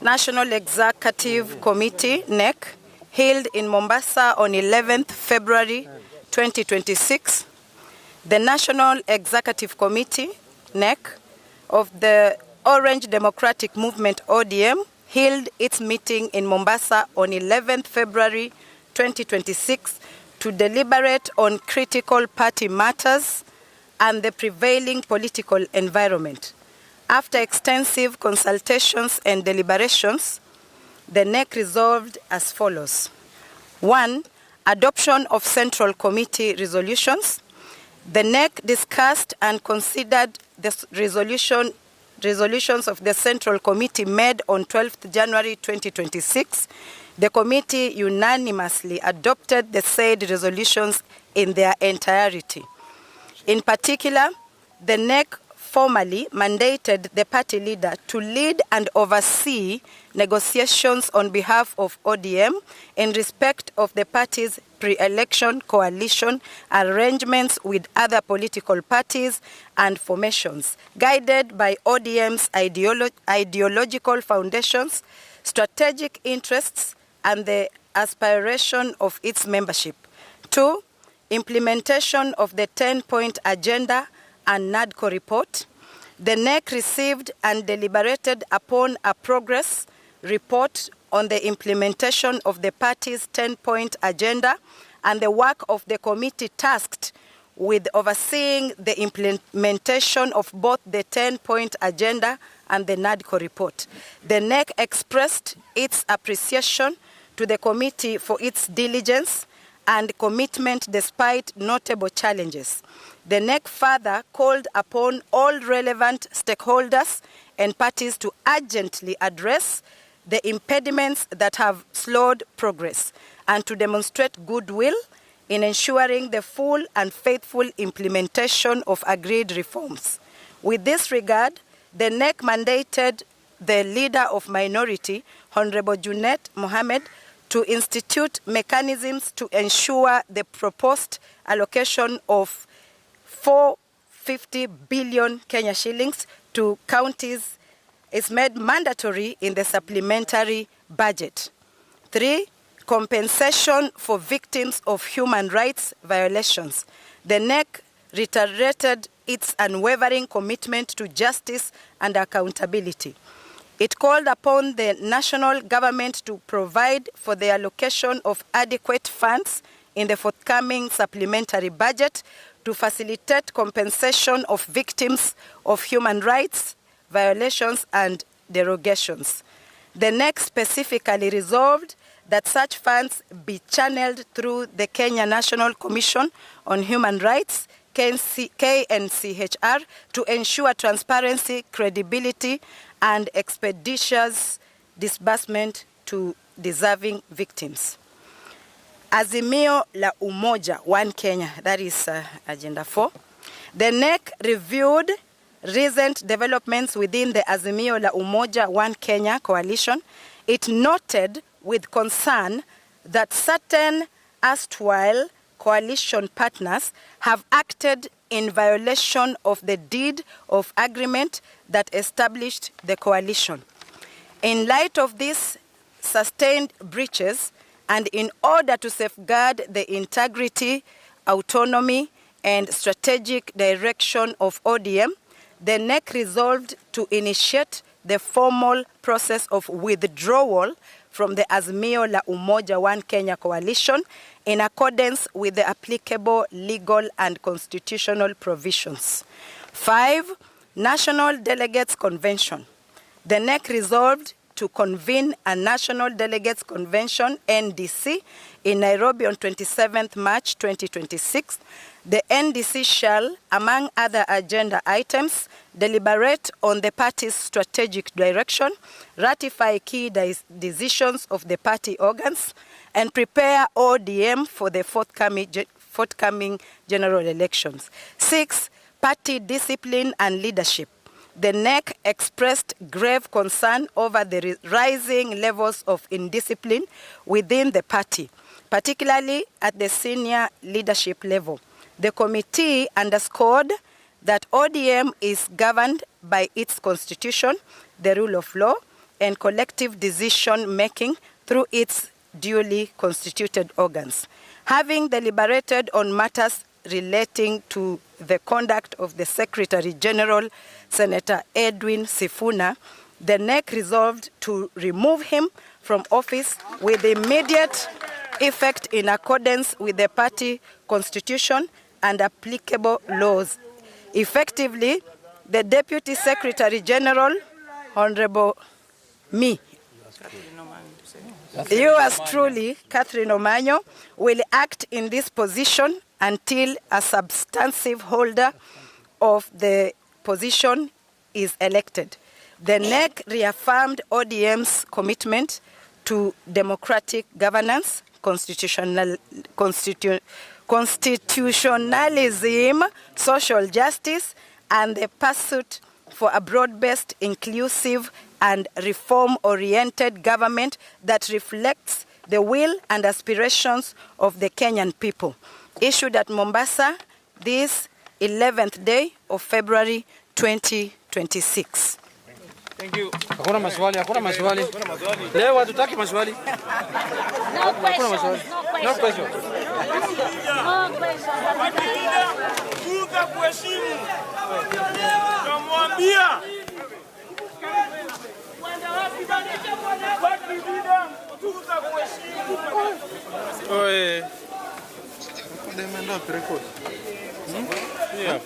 National Executive Committee, NEC, held in Mombasa on 11th February 2026. The National Executive Committee, NEC, of the Orange Democratic Movement, ODM, held its meeting in Mombasa on 11th February 2026 to deliberate on critical party matters and the prevailing political environment. After extensive consultations and deliberations, the NEC resolved as follows. 1. Adoption of Central Committee resolutions. The NEC discussed and considered the resolutions of the Central Committee made on 12th January 2026. The committee unanimously adopted the said resolutions in their entirety. In particular, the NEC formally mandated the party leader to lead and oversee negotiations on behalf of ODM in respect of the party's pre-election coalition arrangements with other political parties and formations, guided by ODM's ideological foundations, strategic interests, and the aspiration of its membership. 2. Implementation of the 10-point agenda and NADCO report. The NEC received and deliberated upon a progress report on the implementation of the party's 10-point agenda and the work of the committee tasked with overseeing the implementation of both the 10-point agenda and the NADCO report. The NEC expressed its appreciation to the committee for its diligence and commitment despite notable challenges. The NEC further called upon all relevant stakeholders and parties to urgently address the impediments that have slowed progress and to demonstrate goodwill in ensuring the full and faithful implementation of agreed reforms. With this regard, the NEC mandated the Leader of Minority, Honorable Junet Mohammed, to institute mechanisms to ensure the proposed allocation of 450 billion Kenya shillings to counties is made mandatory in the supplementary budget. 3. Compensation for victims of human rights violations. The NEC reiterated its unwavering commitment to justice and accountability. It called upon the national government to provide for the allocation of adequate funds in the forthcoming supplementary budget to facilitate compensation of victims of human rights violations and derogations. The NEC specifically resolved that such funds be channeled through the Kenya National Commission on Human Rights, KNCHR, to ensure transparency, credibility, and expeditious disbursement to deserving victims. Azimio la Umoja, One Kenya, that is Agenda 4. The NEC reviewed recent developments within the Azimio la Umoja, One Kenya coalition. It noted with concern that certain erstwhile coalition partners have acted in violation of the deed of agreement that established the coalition. In light of these sustained breaches, and in order to safeguard the integrity, autonomy, and strategic direction of ODM, the NEC resolved to initiate the formal process of withdrawal from the Azimio la Umoja One Kenya coalition in accordance with the applicable legal and constitutional provisions. 5. National Delegates Convention. The NEC resolved to convene a National Delegates Convention, NDC, in Nairobi on 27th March 2026. The NDC shall, among other agenda items, deliberate on the party's strategic direction, ratify key decisions of the party organs, and prepare ODM for the forthcoming general elections. 6. Party discipline and leadership. The NEC expressed grave concern over the rising levels of indiscipline within the party, particularly at the senior leadership level. The committee underscored that ODM is governed by its constitution, the rule of law, and collective decision-making through its duly constituted organs. Having deliberated on matters relating to the conduct of the Secretary General, Senator Edwin Sifuna, the NEC resolved to remove him from office with immediate effect in accordance with the party constitution and applicable laws. Effectively, the Deputy Secretary General, Honorable me, yours truly, Catherine Omanyo, will act in this position until a substantive holder of the position is elected. The NEC reaffirmed ODM's commitment to democratic governance, constitutionalism, social justice, and the pursuit for a broad-based, inclusive, and reform-oriented government that reflects the will and aspirations of the Kenyan people. Issued at Mombasa this 11th day of February 2026. Thank you. Hakuna maswali, hakuna maswali. Leo hatutaki maswali. No questions. No questions. Kamwambia. Oye. Deme ndo record. Yeah.